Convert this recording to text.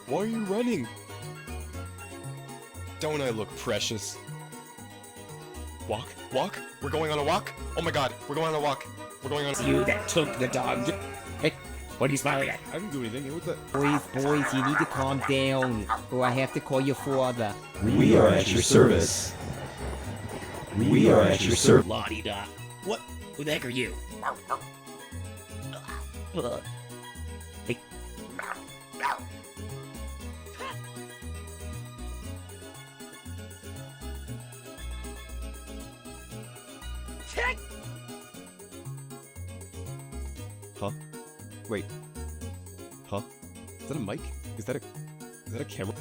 Why are you running? Don't I look precious? Walk? Walk? We're going on a walk? Oh my god, we're going on a walk. We're going on It's you that took the dog. Hey, what are you smiling at? I didn't do anything. What the? Boys, you need to calm down, or I have to call your father. We are at your service. We are at your service. La-di-da. What? Who the heck are you? Hey. Huh? Wait. Huh? Is that a mic? Is that a camera?